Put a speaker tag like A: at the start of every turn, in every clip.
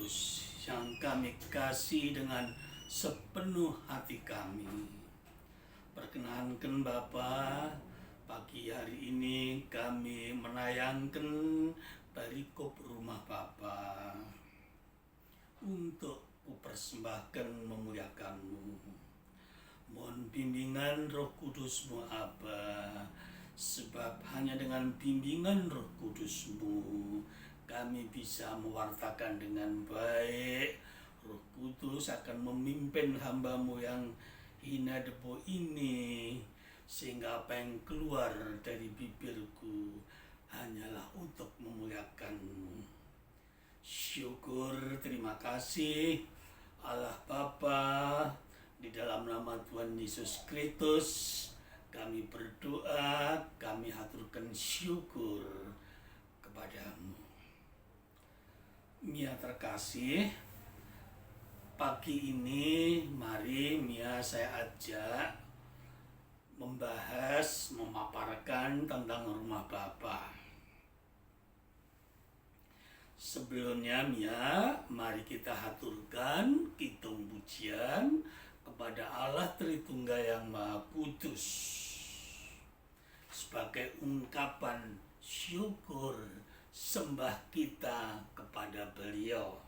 A: Kudus yang kami kasih dengan sepenuh hati kami. Perkenankan Bapa, pagi hari ini kami menayangkan perikop rumah Bapa untuk kupersembahkan memuliakan-Mu. Mohon bimbingan Roh Kudus-Mu Aba, sebab hanya dengan bimbingan Roh Kudus-Mu kami bisa mewartakan dengan baik. Roh Kudus akan memimpin hamba-Mu yang hina debu ini, sehingga apa yang keluar dari bibirku hanyalah untuk memuliakan-Mu. Syukur, terima kasih Allah Bapa, di dalam nama Tuhan Yesus Kristus kami berdoa, kami haturkan syukur kepada-Mu. Mia terkasih, pagi ini mari Mia saya ajak membahas, memaparkan tentang rumah Bapa. Sebelumnya Mia, mari kita haturkan kitung pujian kepada Allah Tritunggal yang Maha Kudus sebagai ungkapan syukur sembah kita kepada Beliau.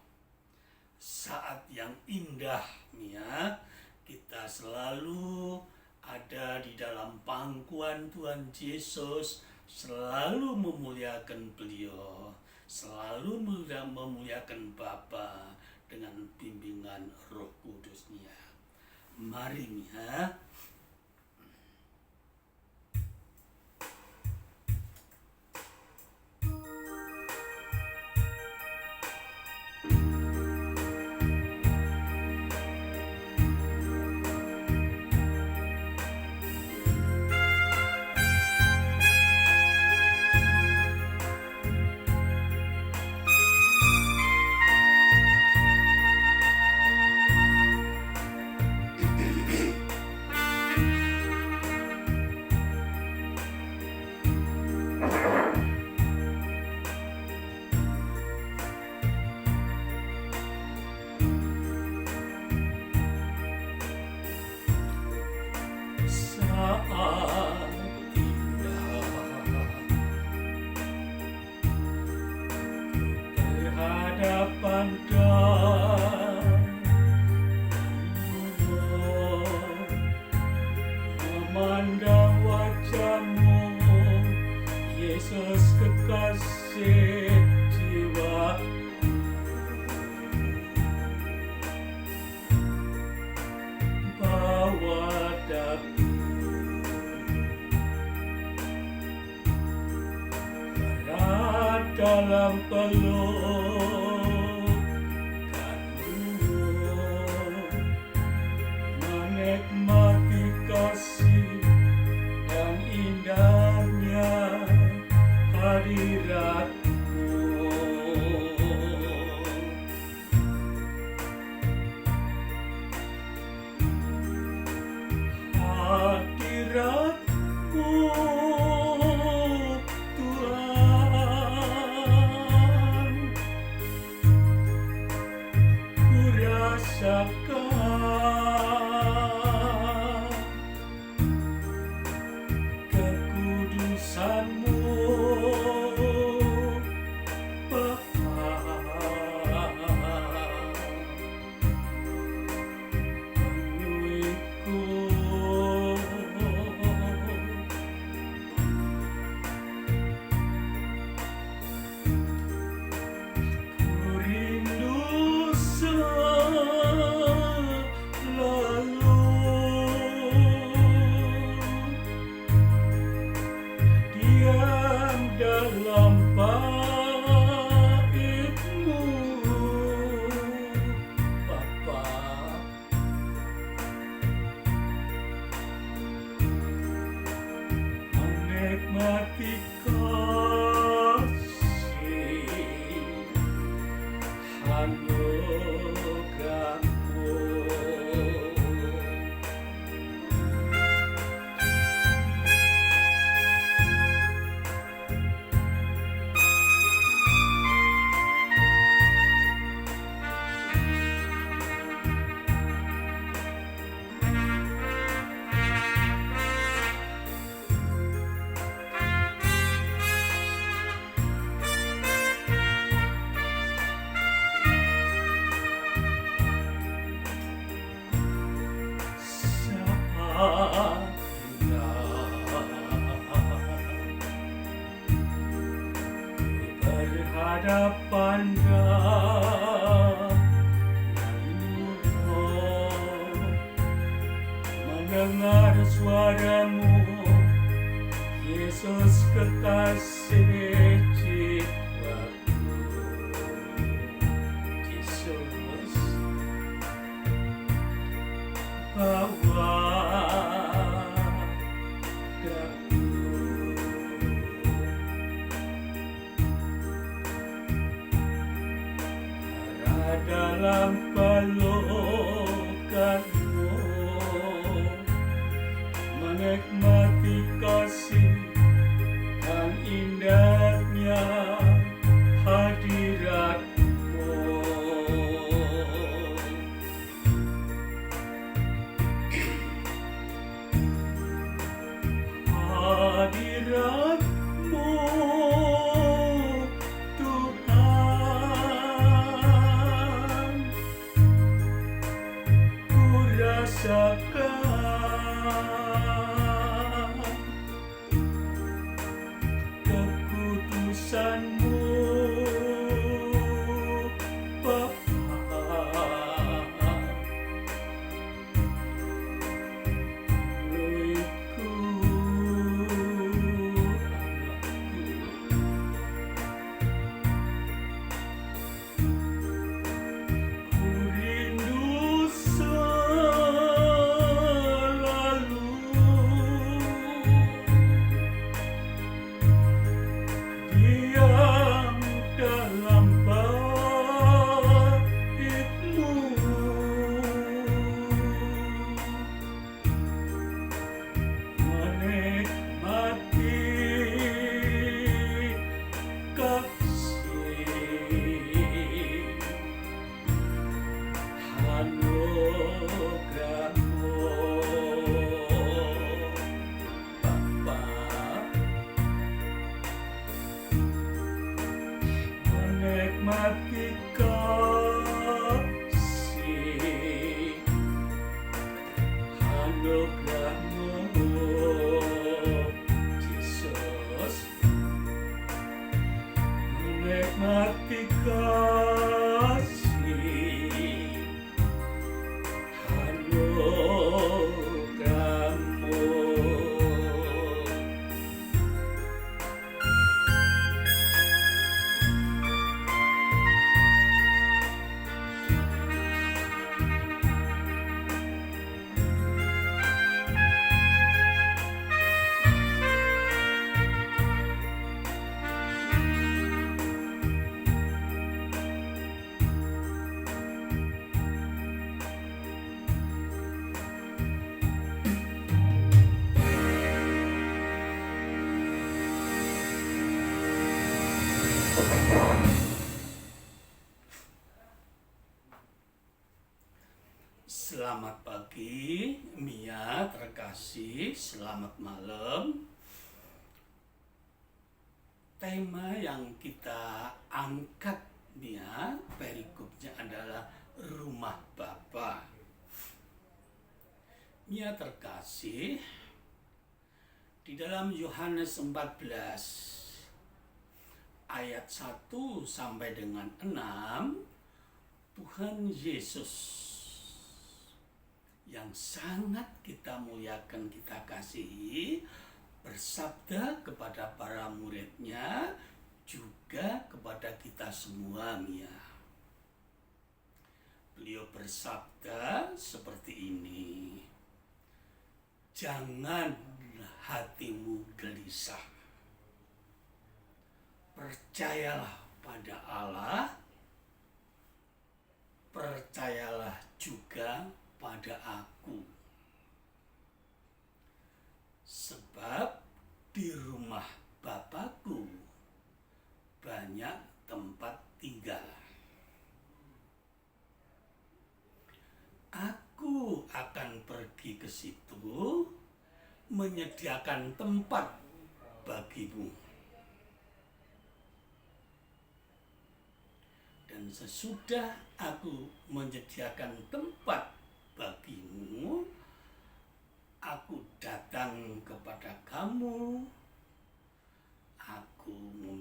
A: Saat yang indah Mia, kita selalu ada di dalam pangkuan Tuhan Yesus, selalu memuliakan Beliau, selalu memuliakan Bapa dengan bimbingan Roh Kudus-Nya. Mari Mia. Memandang wajah-Mu, Yesus kekasih jiwa, bawa daku berat dalam peluk menikmati kasih dan indahnya hadirat-Mu. Hadirat-Mu Tuhan, ku rasakan kekudusan-Mu Bapa, penuhiku ku rindu selalu diam dalam bait-Mu Bapa, menikmati kasih anugerah-Mu. hadapan-Nya mendengar suara-Mu, Yesus kekasih jiwaku. Yesus, bawa daku arah dalam pelukan-Mu, menikmati kasih dan indahnya hadirat-Mu. Hadirat-Mu, Tuhan, ku rasakan kekudusan-Mu, Bapa. Rohiku, ku rindu selalu diam dalam bait-Mu, menikmati kasih anugerah-Mu, Bapa. Menikmati kasih anugerah-Mu, Yesus. Menikmati kasih anugerah-Mu. Selamat pagi, Mia terkasih. Selamat malam. Tema yang kita angkat, Mia, perikopnya adalah rumah Bapa. Mia terkasih, di dalam Yohanes 14 ayat 1 sampai dengan 6, Tuhan Yesus yang sangat kita muliakan, kita kasihi, bersabda kepada para murid-Nya, juga kepada kita semua, Mia. Beliau bersabda seperti ini, jangan hatimu gelisah, percayalah pada Allah, percayalah juga pada aku. Sebab di rumah Bapakku banyak tempat tinggal. Aku akan pergi ke situ menyediakan tempat bagimu. Dan sesudah aku menyediakan tempat bagimu, aku datang kepada kamu, aku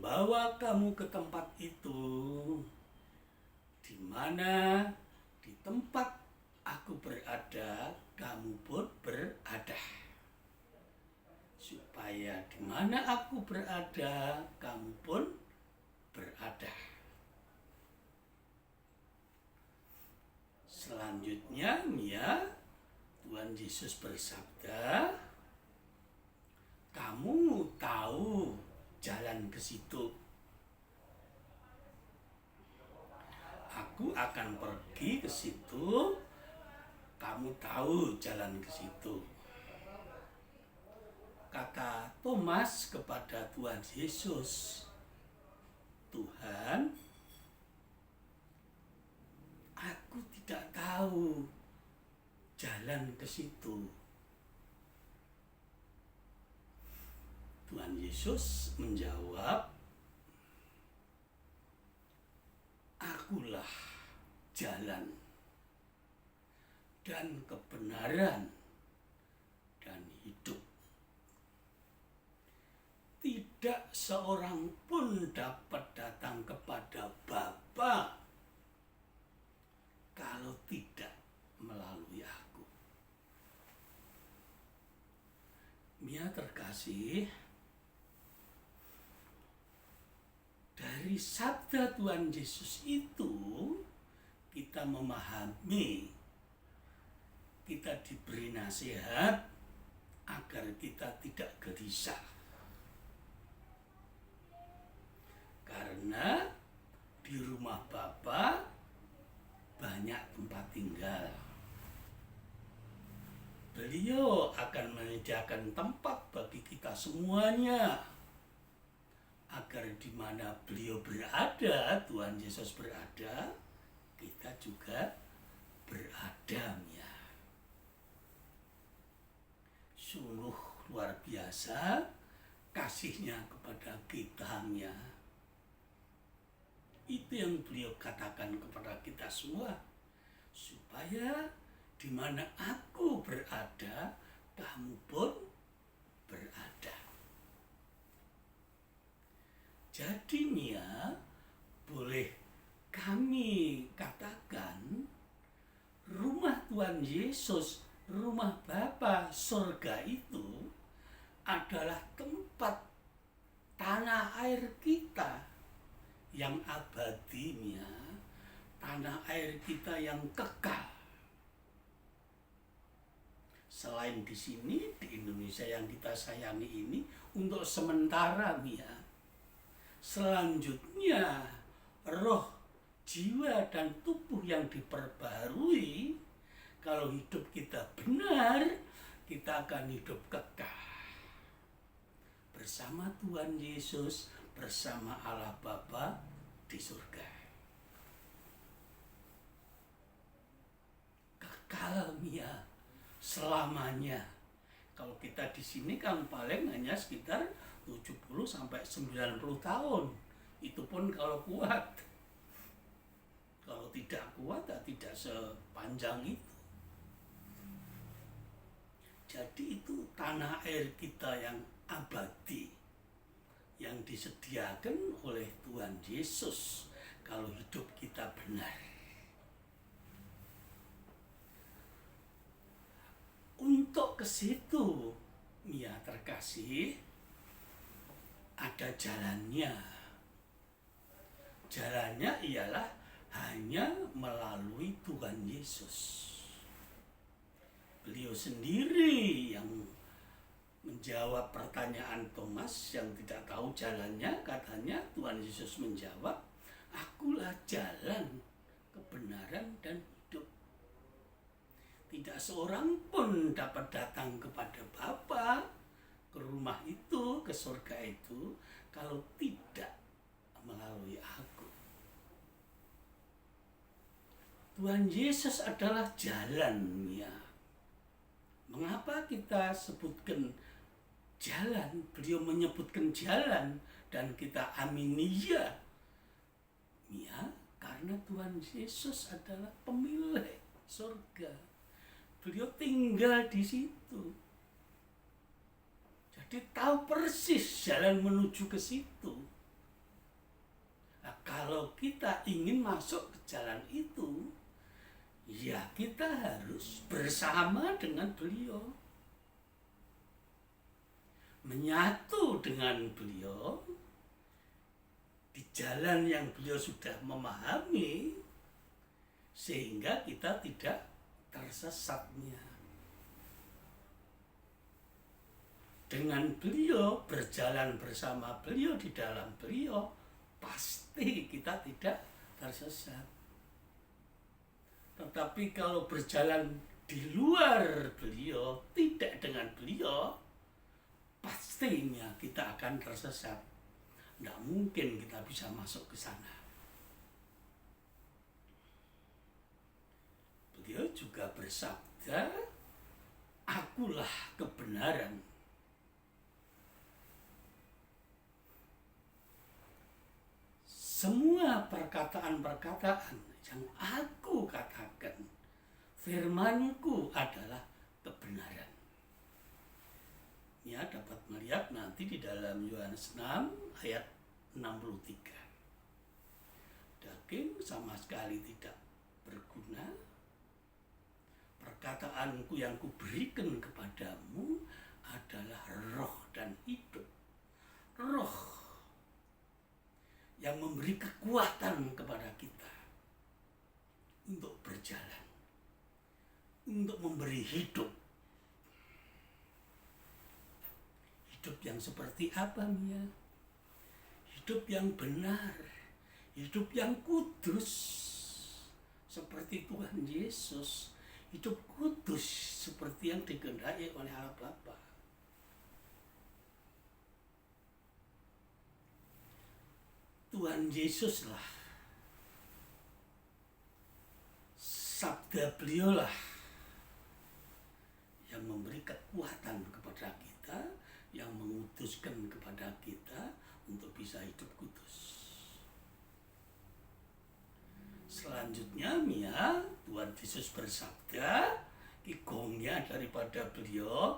A: membawa kamu ke tempat itu, di mana di tempat aku berada, kamu pun berada. Supaya di mana aku berada, kamu pun berada. Selanjutnya, Mia, Tuhan Yesus bersabda, kamu tahu jalan ke situ. Aku akan pergi ke situ, kamu tahu jalan ke situ. Kata Thomas kepada Tuhan Yesus, Tuhan, aku tidak tahu jalan ke situ. Tuhan Yesus menjawab, akulah jalan dan kebenaran dan hidup. Tidak seorang pun dapat datang kepada Bapa kalau tidak melalui aku. Mia terkasih, dari sabda Tuhan Yesus itu kita memahami, kita diberi nasihat agar kita tidak gelisah. Karena di rumah Bapa banyak tempat tinggal. Beliau akan menyediakan tempat bagi kita semuanya, agar di mana beliau berada, Tuhan Yesus berada, kita juga berada, ya. Sungguh luar biasa kasihnya kepada kita, ya. Itu yang beliau katakan kepada kita semua, supaya di mana aku berada, kamu pun berada. Jadi Mia, boleh kami katakan rumah Tuhan Yesus, rumah Bapa, surga itu adalah tempat tanah air kita yang abadi, Mia, tanah air kita yang kekal. Selain di sini, di Indonesia yang kita sayangi ini, untuk sementara, Mia. Selanjutnya, roh, jiwa, dan tubuh yang diperbarui, kalau hidup kita benar, kita akan hidup kekal bersama Tuhan Yesus, bersama Allah Bapa di surga. Kekal, Mia, selamanya. Kalau kita di sini kan paling hanya sekitar 70 sampai 90 tahun. Itu pun kalau kuat. Kalau tidak kuat, ya tidak sepanjang itu. Jadi itu tanah air kita yang abadi, yang disediakan oleh Tuhan Yesus kalau hidup kita benar. Untuk ke situ, Mia terkasih, ada jalannya. Jalannya ialah hanya melalui Tuhan Yesus. Beliau sendiri yang menjawab pertanyaan Thomas yang tidak tahu jalannya. Katanya Tuhan Yesus menjawab, akulah jalan, kebenaran, dan hidup. Tidak seorang pun dapat datang kepada Bapa, ke rumah itu, ke surga itu, kalau tidak melalui aku. Tuhan Yesus adalah jalannya. Mengapa kita sebutkan jalan? Beliau menyebutkan jalan dan kita amini ya. Ya, karena Tuhan Yesus adalah pemilik surga. Beliau tinggal di situ. Jadi tahu persis jalan menuju ke situ. kalau kita ingin masuk ke jalan itu, ya kita harus bersama dengan beliau, menyatu dengan beliau di jalan yang beliau sudah memahami, sehingga kita tidak tersesatnya. Dengan beliau, berjalan bersama beliau, di dalam beliau, pasti kita tidak tersesat. Tetapi kalau berjalan di luar beliau, tidak dengan beliau, pastinya kita akan tersesat. Tidak mungkin kita bisa masuk ke sana. Beliau juga bersabda, "Akulah kebenaran." Semua perkataan-perkataan yang aku katakan, firmanku adalah kebenaran. Ya, dapat melihat nanti di dalam Yohanes 6 ayat 63. Daging sama sekali tidak berguna. Perkataanku yang kuberikan kepadamu adalah roh dan hidup. Roh yang memberi kekuatan kepada kita untuk berjalan, untuk memberi hidup. Hidup yang seperti apa, Mia? Hidup yang benar, hidup yang kudus, seperti Tuhan Yesus. Hidup kudus seperti yang dikehendaki oleh Allah Bapa. Tuhan Yesuslah, sabda beliaulah yang memberi kekuatan kepada kita, yang menguduskan kepada kita untuk bisa hidup kudus. Selanjutnya, Mia, Tuhan Yesus bersabda, igongnya daripada beliau,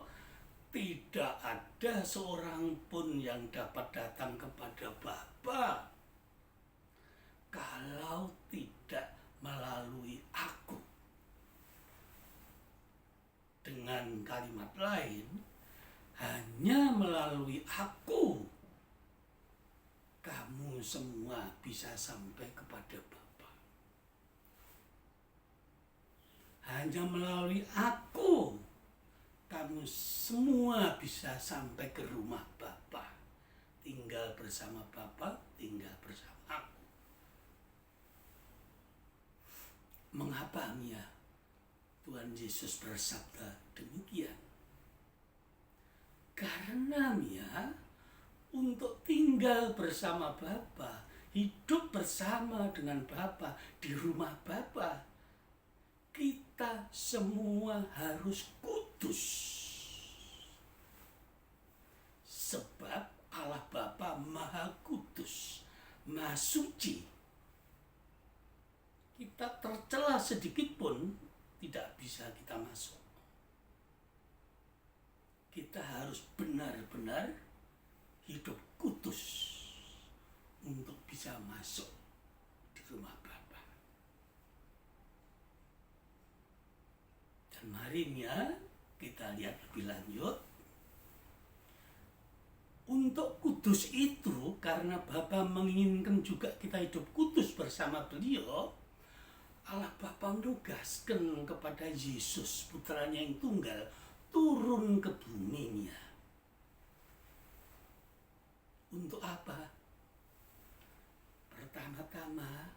A: tidak ada seorang pun yang dapat datang kepada Bapa kalau tidak melalui aku. Dengan kalimat lain, hanya melalui aku kamu semua bisa sampai kepada Bapa. Hanya melalui aku kamu semua bisa sampai ke rumah Bapa. Tinggal bersama Bapa, tinggal bersama aku. Mengapa, Mia, Tuhan Yesus bersabda demikian? Karena, Mia, untuk tinggal bersama Bapa, hidup bersama dengan Bapa, di rumah Bapa, kita semua harus kudus. Sebab Allah Bapa Maha Kudus, Maha Suci. Kita tercela sedikit pun tidak bisa kita masuk. Kita harus benar-benar hidup kudus untuk bisa masuk di rumah Bapa. Dan mari, Mia, kita lihat lebih lanjut. Untuk kudus itu, karena Bapa menginginkan juga kita hidup kudus bersama beliau, Allah Bapa menugaskan kepada Yesus, putranya yang tunggal, turun ke buminya. Untuk apa? Pertama-tama,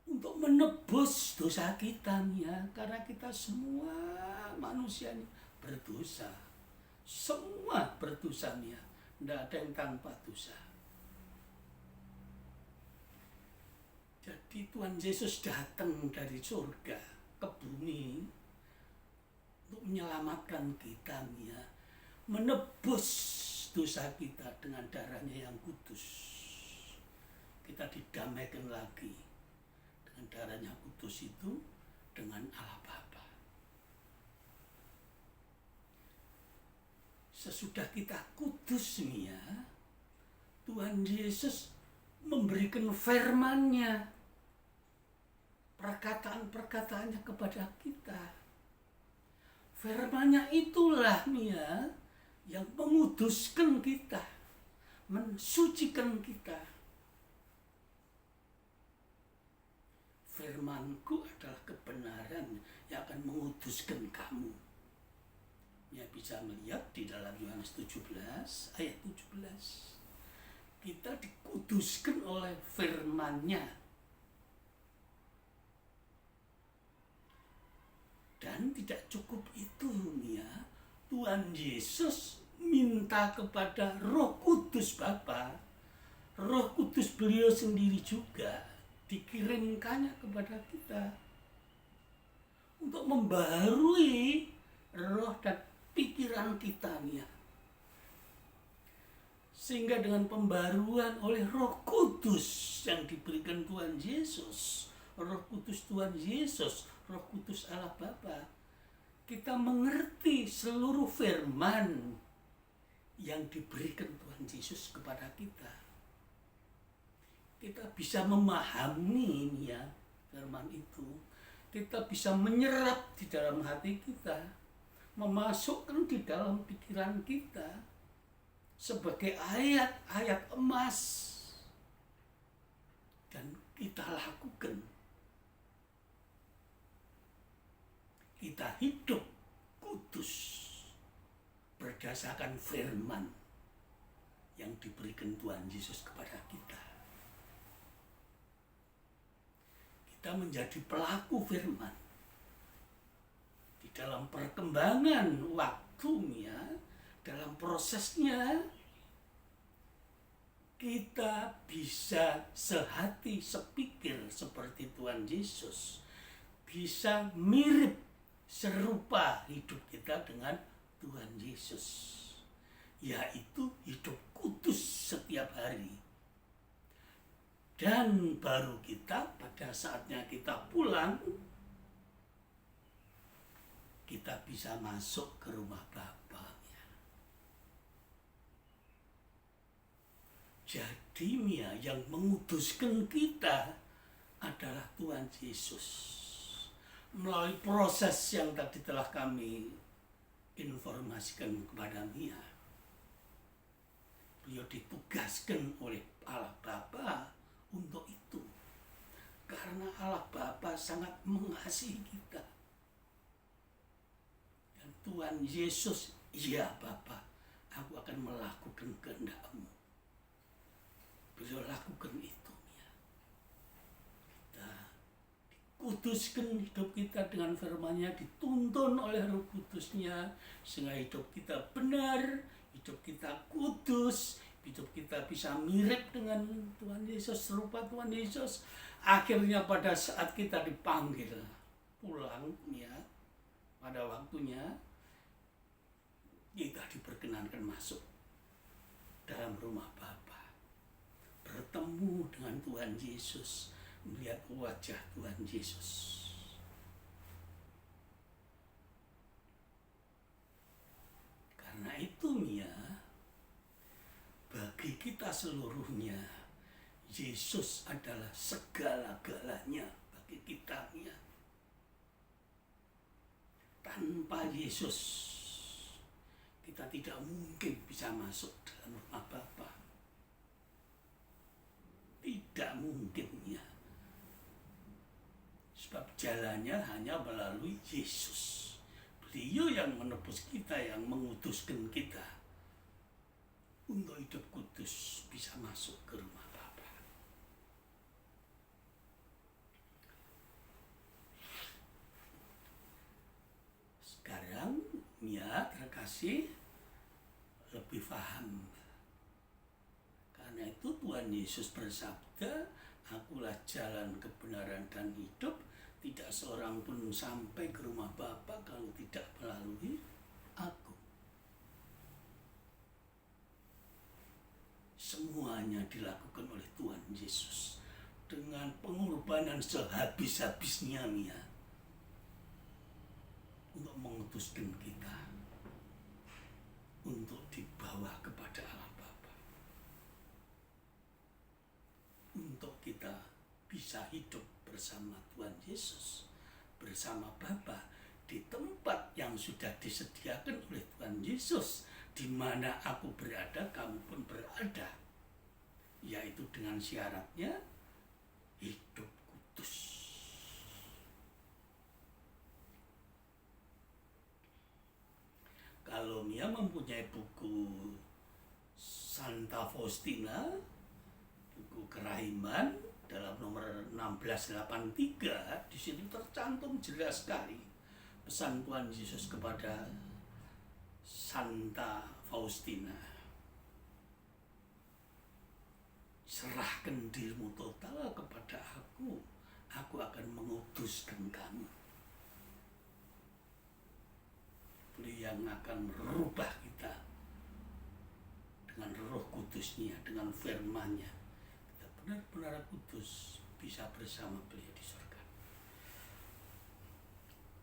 A: untuk menebus dosa kita, ya, karena kita semua manusia berdosa. Semua berdosa, ya. Tidak ada yang tanpa dosa. Jadi Tuhan Yesus datang dari surga ke bumi untuk menyelamatkan kita, ya, menebus dosa kita dengan darahnya yang kudus. Kita didamaikan lagi dengan darahnya kudus itu dengan Allah Bapa. Sesudah kita kudus, ya, Tuhan Yesus memberikan firman-Nya, perkataan-perkataannya kepada kita. Firman-Nya itulah yang menguduskan kita, mensucikan kita. Firman-Ku adalah kebenaran yang akan menguduskan kamu. Ya, bisa melihat di dalam Yohanes 17 ayat 17. Kita dikuduskan oleh firman-Nya. Dan tidak cukup itu Tuhan Yesus minta kepada Roh Kudus Bapa. Roh Kudus beliau sendiri juga dikirimkannya kepada kita untuk membaharui roh dan pikiran kita sehingga dengan pembaruan oleh Roh Kudus yang diberikan Tuhan Yesus, Roh Kudus Tuhan Yesus, Roh Kudus Allah Bapa, kita mengerti seluruh firman yang diberikan Tuhan Yesus kepada kita. Kita bisa memahami firman itu. Kita bisa menyerap di dalam hati kita, memasukkan di dalam pikiran kita sebagai ayat-ayat emas, dan kita lakukan. Kita hidup kudus berdasarkan firman yang diberikan Tuhan Yesus kepada kita. Kita menjadi pelaku firman. Di dalam perkembangan waktunya, dalam prosesnya, kita bisa sehati, sepikir seperti Tuhan Yesus. Bisa mirip, serupa hidup kita dengan Tuhan Yesus, yaitu hidup kudus setiap hari. Dan baru kita pada saatnya kita pulang, kita bisa masuk ke rumah Bapa. Jadi yang menguduskan kita adalah Tuhan Yesus. Melalui proses yang tadi telah kami informasikan kepada beliau ditugaskan oleh Allah Bapa untuk itu. Karena Allah Bapa sangat mengasihi kita. Dan Tuhan Yesus, ya Bapa, aku akan melakukan kehendak-Mu. Beliau lakukan itu. Kita dikuduskan hidup kita dengan firman-Nya, dituntun oleh Roh Kudus-Nya, sehingga hidup kita benar, hidup kita kudus, hidup kita bisa mirip dengan Tuhan Yesus, serupa Tuhan Yesus. Akhirnya pada saat kita dipanggil pulang pada waktunya, kita diperkenankan masuk dalam rumah Bapa, bertemu dengan Tuhan Yesus, melihat wajah Tuhan Yesus. Karena itu bagi kita seluruhnya, Yesus adalah segala-galanya bagi kita. Tanpa Yesus, kita tidak mungkin bisa masuk dalam rumah Bapa. Tidak mungkin sebab jalannya hanya melalui Yesus. Beliau yang menebus kita, yang menguduskan kita untuk hidup kudus, bisa masuk ke rumah Bapa. Sekarang terkasih lebih paham. Karena itu Tuhan Yesus bersabda, akulah jalan, kebenaran, dan hidup. Tidak seorang pun sampai ke rumah Bapa kalau tidak melalui aku. Semuanya dilakukan oleh Tuhan Yesus dengan pengorbanan sehabis-habisnya untuk mengutuskan kita untuk dibawa kepada Allah Bapa. bisa hidup bersama Tuhan Yesus, bersama Bapa di tempat yang sudah disediakan oleh Tuhan Yesus, di mana aku berada, kamu pun berada, yaitu dengan syaratnya hidup kudus. Kalau Mia mempunyai buku Santa Faustina, buku Kerahiman dalam nomor 1683, di situ tercantum jelas sekali pesan Tuhan Yesus kepada Santa Faustina. Serahkan dirimu total kepada aku akan menguduskan kamu. Beliau yang akan merubah kita dengan Roh Kudusnya, dengan firman-Nya. Kita benar-benar kudus, bisa bersama beliau di surga.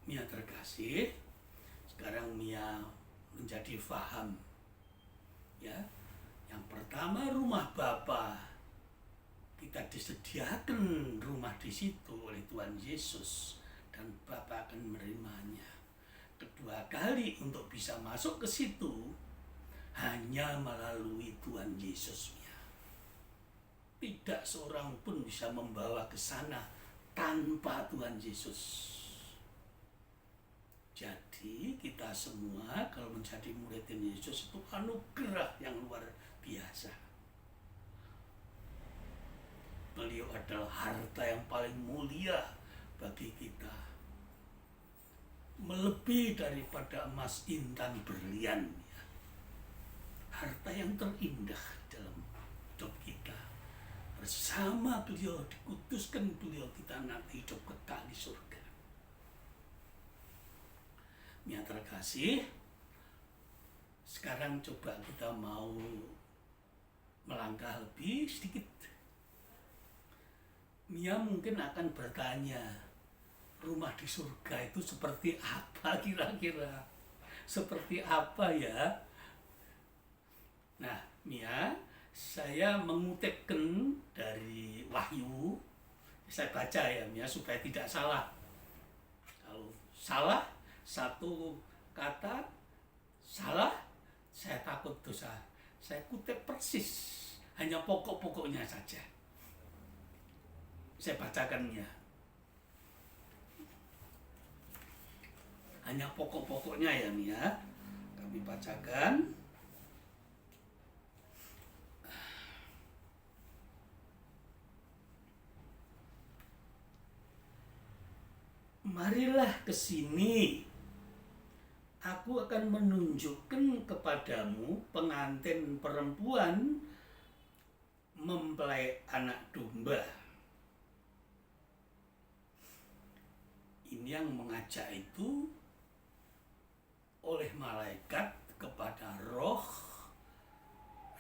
A: Mia terkasih, sekarang Mia menjadi faham. Ya, yang pertama rumah Bapa, kita disediakan rumah di situ oleh Tuhan Yesus dan Bapa akan menerimanya. Kedua kali untuk bisa masuk ke situ hanya melalui Tuhan Yesusnya. Tidak seorang pun bisa membawa ke sana tanpa Tuhan Yesus. Jadi kita semua kalau menjadi murid Yesus itu anugerah yang luar biasa. Beliau adalah harta yang paling mulia bagi kita, melebihi daripada emas, intan, berlian. Harta yang terindah dalam hidup kita. Bersama beliau, dikuduskan beliau, kita nanti hidup kekal di surga. Yang terkasih, sekarang coba kita mau melangkah lebih sedikit. Mia mungkin akan bertanya, rumah di surga itu seperti apa kira-kira? Seperti apa ya? Nah, Mia, saya mengutipkan dari Wahyu. Saya baca ya, Mia, supaya tidak salah. Kalau salah satu kata, salah, saya takut dosa. Saya kutip persis, hanya pokok-pokoknya saja. Saya bacakan ya. Hanya pokok-pokoknya ya Mia. Kami bacakan. Marilah ke sini. Aku akan menunjukkan kepadamu pengantin perempuan mempelai anak domba. Ini yang mengajak itu oleh malaikat kepada roh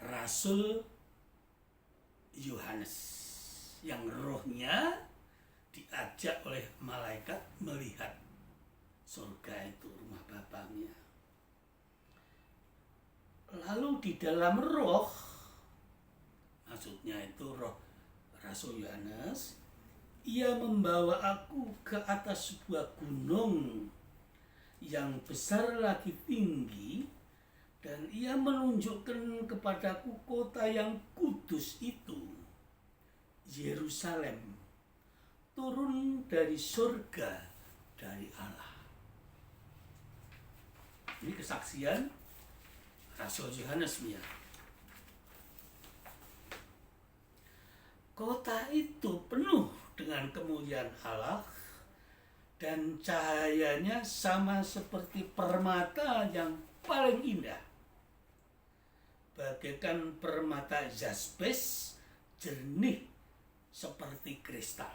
A: Rasul Yohanes, yang rohnya diajak oleh malaikat melihat surga itu, rumah Bapaknya. Lalu di dalam roh, maksudnya itu roh Rasul Yohanes, ia membawa aku ke atas sebuah gunung yang besar lagi tinggi, dan ia menunjukkan kepadaku kota yang kudus itu, Yerusalem, turun dari surga dari Allah. Ini kesaksian Rasul Yohanes, Mia. Kota itu penuh dengan kemuliaan Allah dan cahayanya sama seperti permata yang paling indah, bagaikan permata jaspis, jernih seperti kristal.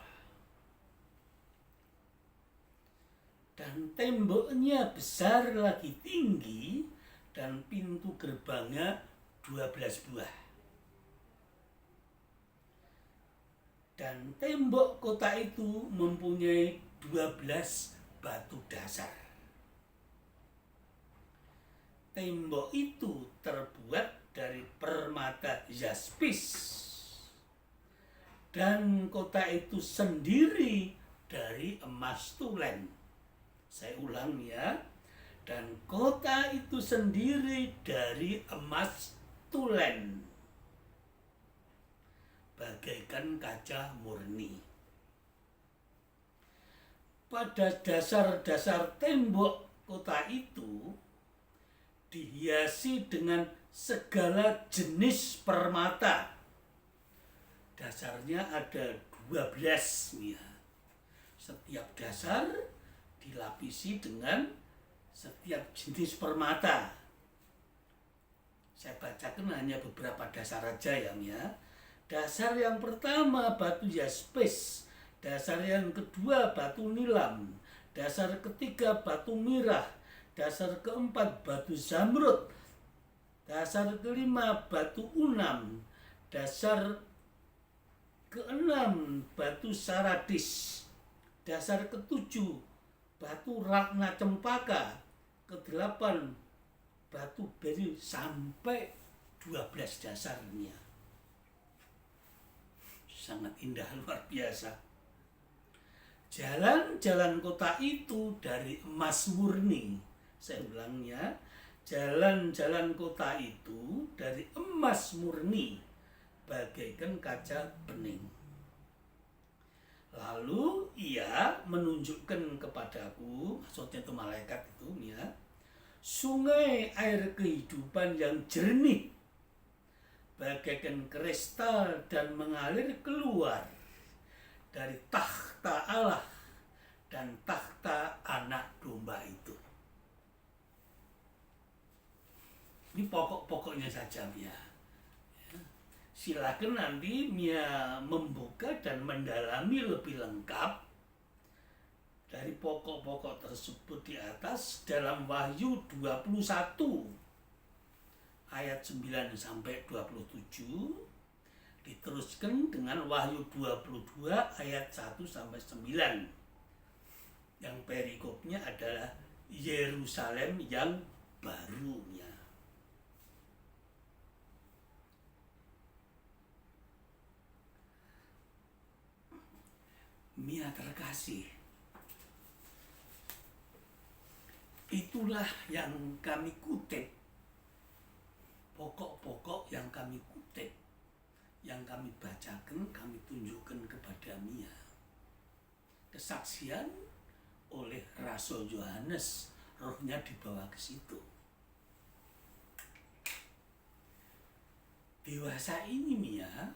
A: Dan temboknya besar lagi tinggi dan pintu gerbangnya 12 buah. Dan tembok kota itu mempunyai 12 batu dasar. Tembok itu terbuat dari permata jaspis dan kota itu sendiri dari emas tulen. Saya ulang ya. Dan kota itu sendiri dari emas tulen, bagaikan kaca murni. Pada dasar-dasar tembok kota itu dihiasi dengan segala jenis permata. Dasarnya ada 12 ya. Setiap dasar dilapisi dengan setiap jenis permata. Saya bacakan hanya beberapa dasar aja ya. Dasar yang pertama batu jaspis, dasar yang kedua batu nilam, dasar ketiga batu mirah, dasar keempat batu zamrud, dasar kelima batu unam, dasar keenam batu saradis, dasar ketujuh batu ratna cempaka, kedelapan batu beril, sampai 12 dasarnya. Sangat indah, luar biasa. Jalan-jalan kota itu dari emas murni. Saya ulang ya, jalan-jalan kota itu dari emas murni, bagaikan kaca bening. Lalu ia menunjukkan kepadaku, maksudnya itu malaikat itu ya, sungai air kehidupan yang jernih, bagaikan kristal dan mengalir keluar dari takhta Allah dan takhta anak domba itu. Ini pokok-pokoknya saja Mia. Silakan nanti Mia membuka dan mendalami lebih lengkap dari pokok-pokok tersebut di atas dalam Wahyu 21 ayat 9 sampai 27, diteruskan dengan Wahyu 22 ayat 1 sampai 9. Yang perikopnya adalah Yerusalem yang barunya. Mia terkasih, itulah yang kami kutip, pokok-pokok yang kami kutip, yang kami bacakan, kami tunjukkan kepada Mia. Kesaksian oleh Rasul Yohanes, rohnya dibawa ke situ. Dewasa ini Mia,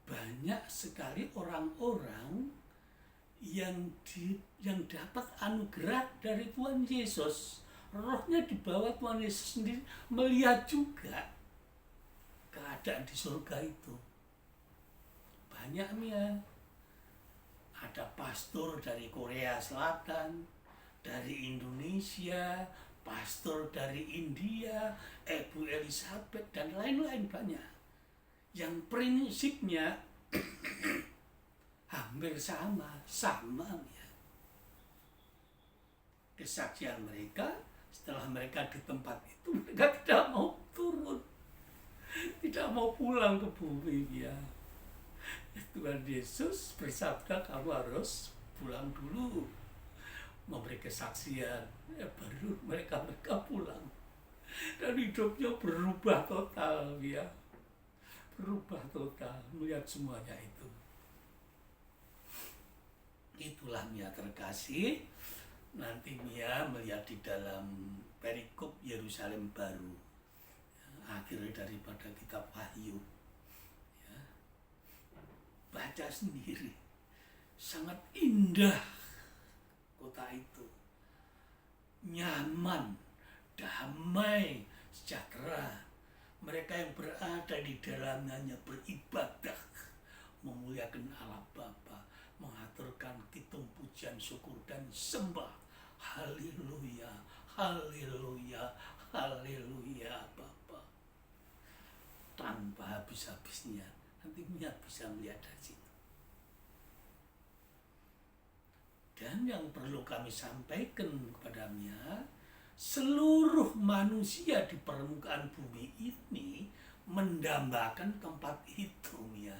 A: banyak sekali orang-orang yang dapat anugerah dari Tuhan Yesus. Rohnya dibawa Tuhan Yesus sendiri, melihat juga keadaan di surga itu. Banyak Mia. Ada pastor dari Korea Selatan, dari Indonesia, pastor dari India, Ibu Elizabeth, dan lain-lain banyak. Yang prinsipnya hampir sama ya. Kesaksian mereka setelah mereka di tempat itu, mereka tidak mau turun, tidak mau pulang ke bumi ya. Tuhan Yesus bersabda, kamu harus pulang dulu, memberi kesaksian, baru mereka pulang, dan hidupnya berubah total ya, berubah total melihat semuanya itu. Itulah Mia terkasih, nanti Mia melihat di dalam perikop Yerusalem baru, akhir daripada kitab Wahyu ya. Baca sendiri, sangat indah kota itu, nyaman, damai, sejahtera. Mereka yang berada di dalamnya beribadah, memuliakan Allah Bapa, mengaturkan kitung pujian syukur dan sembah. Haleluya, haleluya, haleluya Bapa. Tanpa habis-habisnya. Nanti Mia bisa melihat dari situ. Dan yang perlu kami sampaikan kepada Mia, seluruh manusia di permukaan bumi ini mendambakan tempat itu Mia.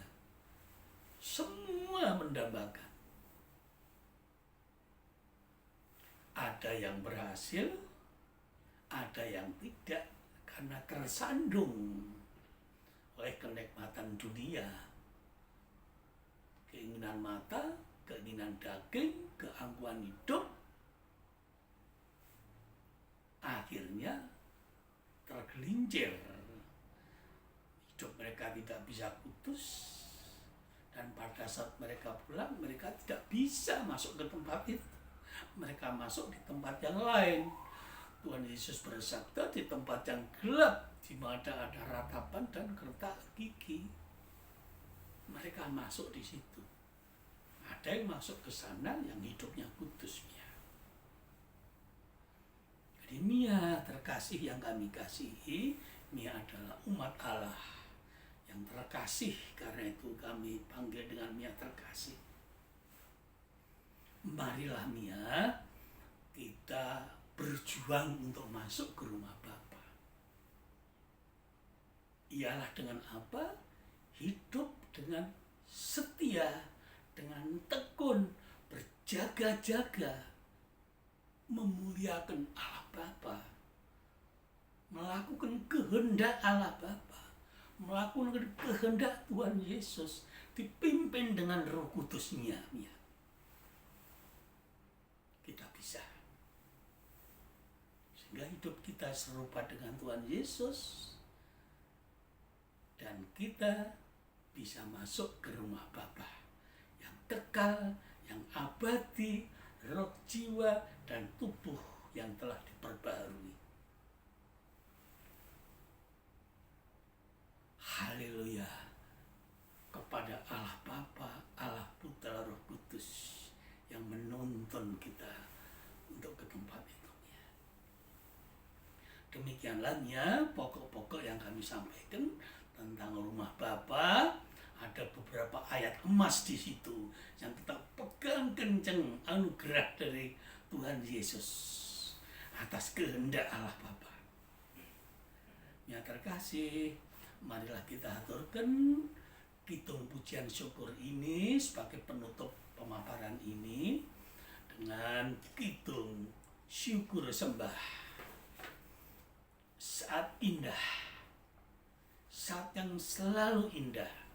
A: semua mendambakan. Ada yang berhasil, ada yang tidak, karena tersandung oleh kenikmatan dunia, keinginan mata, keinginan daging, keangkuhan hidup, akhirnya tergelincir. Hidup mereka tidak bisa kudus, dan pada saat mereka pulang, mereka tidak bisa masuk ke tempat itu. Mereka masuk di tempat yang lain. Tuhan Yesus bersabda, di tempat yang gelap, di mana ada ratapan dan gertak gigi, mereka masuk di situ. Ada yang masuk ke sana yang hidupnya kudus. Jadi Mia terkasih yang kami kasihi, Mia adalah umat Allah yang terkasih, karena itu kami panggil dengan Mia terkasih. Marilah Mia, kita berjuang untuk masuk ke rumah Bapa. Ialah dengan apa? Hidup dengan setia, dengan tekun, berjaga-jaga, memuliakan Allah Bapa, melakukan kehendak Allah Bapa, melakukan kehendak Tuhan Yesus, dipimpin dengan Roh Kudus-Nya. Kita bisa, sehingga hidup kita serupa dengan Tuhan Yesus, dan kita bisa masuk ke rumah Bapa yang kekal, yang abadi, roh, jiwa, dan tubuh yang telah diperbarui. Haleluya kepada Allah Bapa, Allah Putra, Roh Kudus yang menuntun kita untuk ke tempat itu. Demikianlah pokok-pokok yang kami sampaikan tentang rumah Bapa. Ada beberapa ayat emas di situ yang tetap pegang kenceng anugerah dari Tuhan Yesus atas kehendak Allah Bapa. Yang terkasih, marilah kita aturkan kidung pujian syukur ini sebagai penutup pemaparan ini dengan kidung syukur sembah. Saat indah, saat yang selalu indah,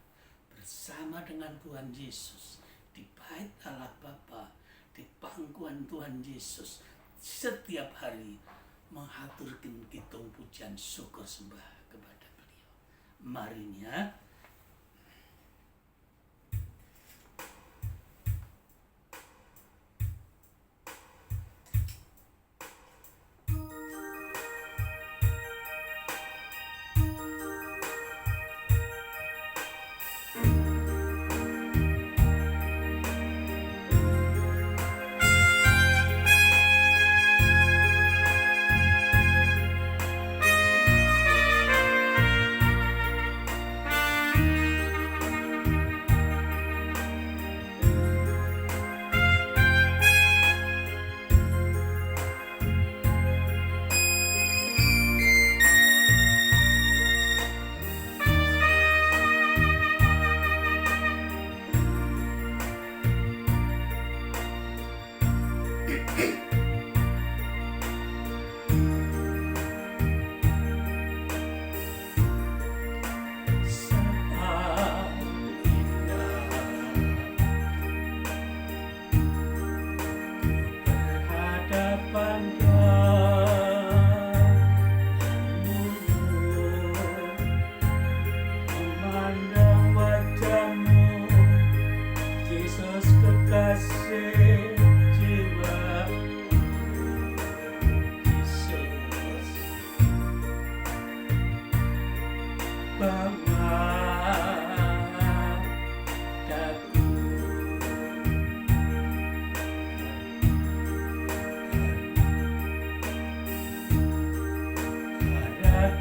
A: bersama dengan Tuhan Yesus di bait Allah Bapa, di pangkuan Tuhan Yesus, setiap hari mengaturkan kidung pujian syukur sembah kepada beliau. Marinya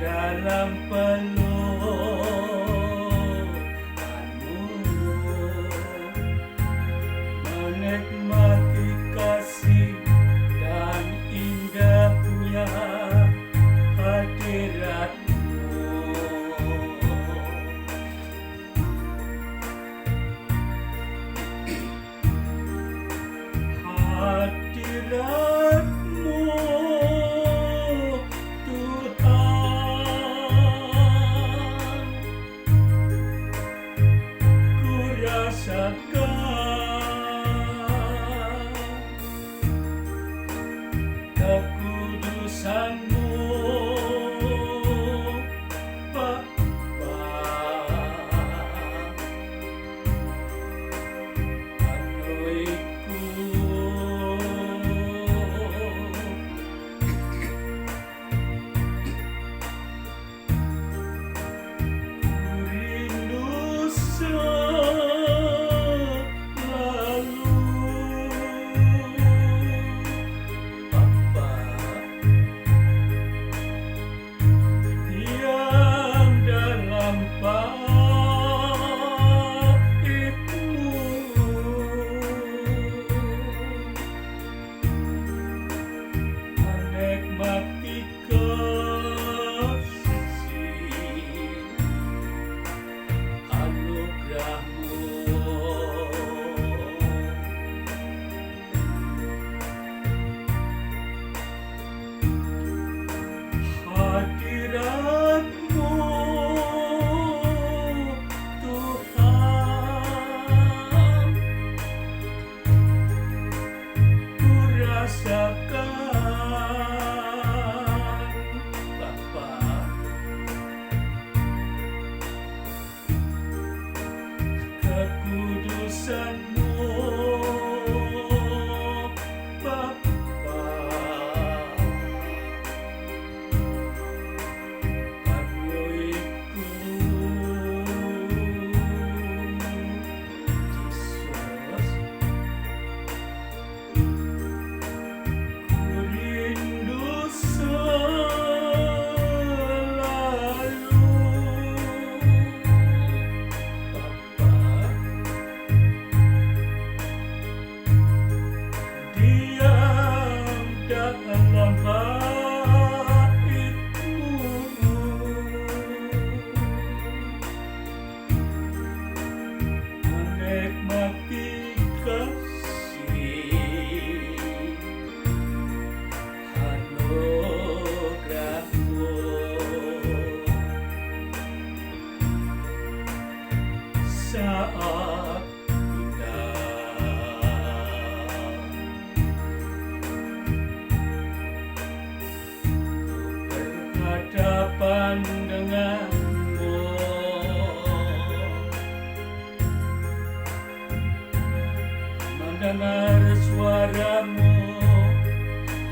A: dalam pelukanmu, menikmati kasih dan indahnya hadiratmu. saat berhadapan denganmu, mendengar suaramu,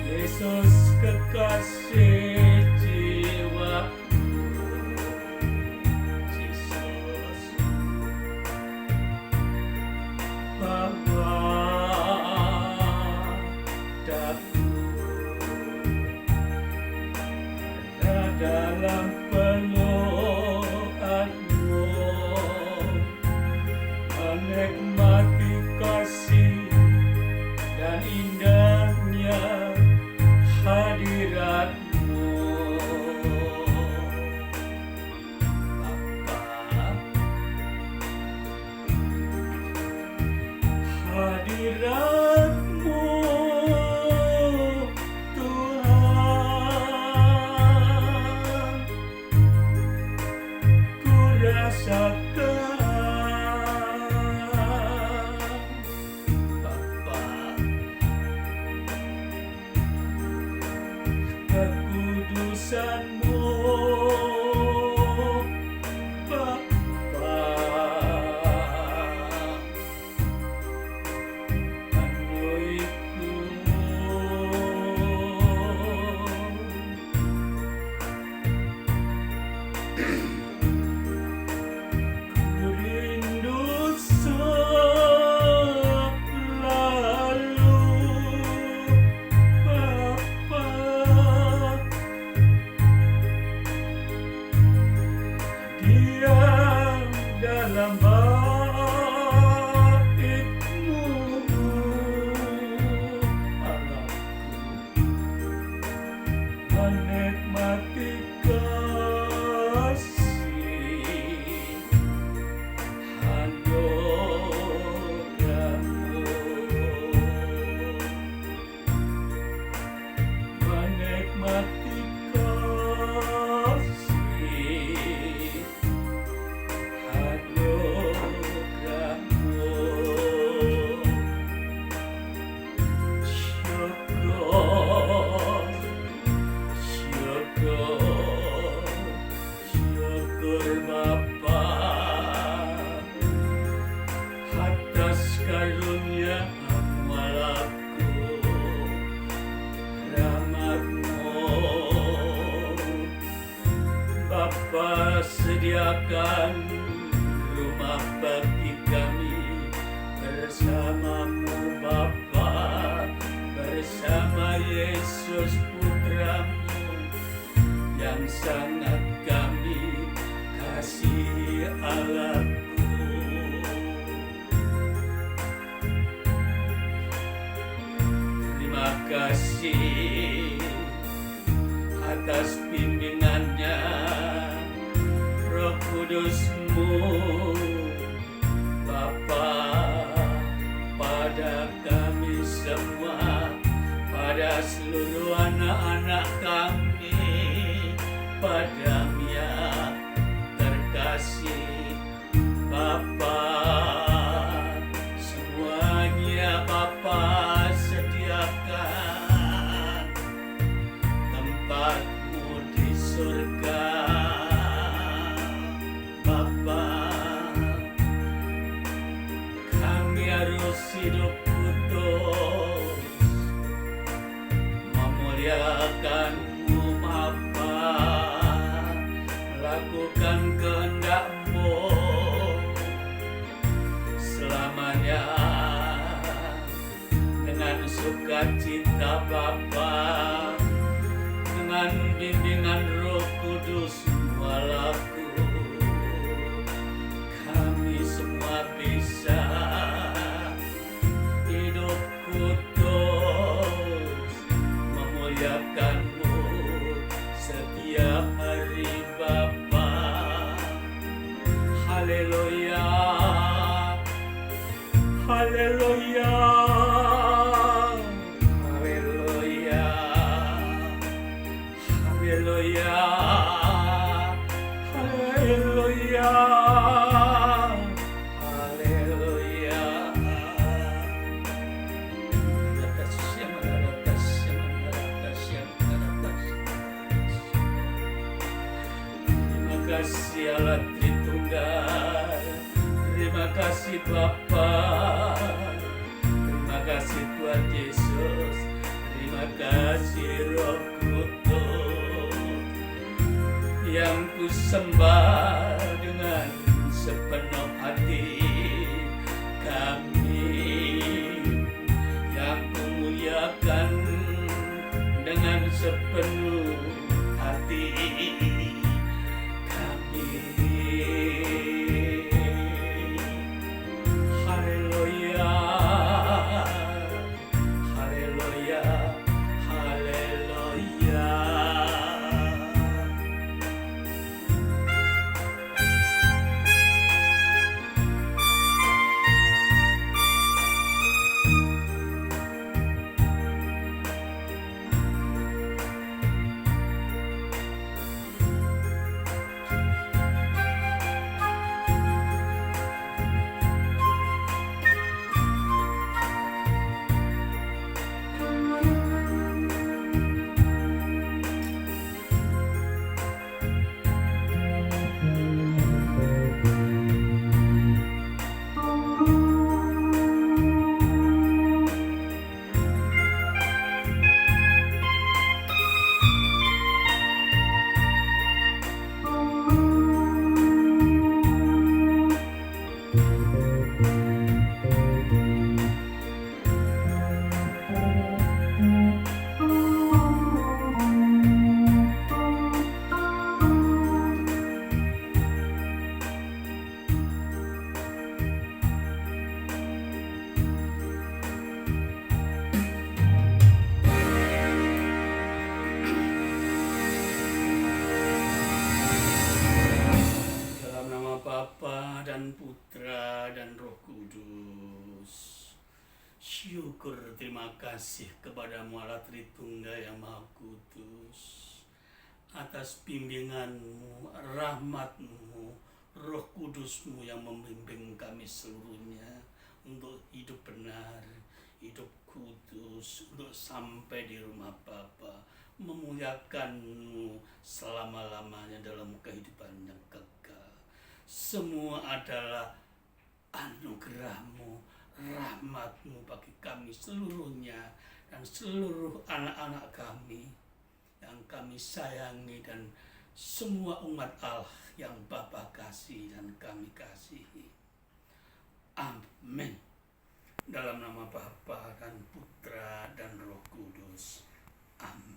A: Yesus kekasih jiwaku. Yesus, Bapa daku ada dalam pelukanmu, menikmati kasih dan indahnya hadiratmu. Bapa, hadiratmu Tuhan, ku rasakan. Bapa, kekudusanmu, Bapa, penuhiku. Ku rindu selalu, Bapa, diam dalam baitmu, Allahku, menikmati kasih anugerahmu, menikmati kasih anugerahmu. Syukur, syukur, syukur Bapa atas karunia amalaku, rahmatmu. Bapa, sediakan rumah bagi kami bersamamu, Bapa, bersama Yesus Putramu yang sangat kami kasihi, Allahku. Terima kasih atas bimbingannya, Roh Kudus-Mu, Bapa, pada kami semua, pada seluruh anak-anak kami, pada Mia terkasih, Bapa, semuanya Bapa sediakan tempatmu di surga, Bapa. Kami harus hidup kudus, memuliakan-Mu, Bapa, melakukan kehendak-Mu selamanya dengan sukacita, Bapa, dengan bimbingan Roh Kudus-Mu, Allahku. Kami semua bisa hidup kudus, memuliakan-Mu setiap hari, Bapa. Haleluya, haleluya, haleluya, haleluya, haleluya, kasih Allah Tritunggal, terima kasih Bapa, terima kasih Tuhan Yesus, terima kasih Roh Kudus yang ku sembah dengan sepenuh hati. Kami yang ku muliakan dengan sepenuh hati. Kami haleluya, haleluya, haleluya. Dalam nama Bapa dan Putra dan Roh Kudus. Syukur terima kasih kepadamu Allah Tritunggal yang Maha Kudus, atas bimbinganmu, rahmatmu, Roh Kudusmu yang membimbing kami seluruhnya untuk hidup benar, hidup kudus, untuk sampai di rumah Bapa, memuliakanmu selama-lamanya dalam kehidupan yang kekal. Semua adalah anugerahmu, rahmatmu bagi kami seluruhnya dan seluruh anak-anak kami yang kami sayangi dan semua umat Allah yang Bapa kasih dan kami kasihi. Amin. Dalam nama Bapa dan Putra dan Roh Kudus. Amin.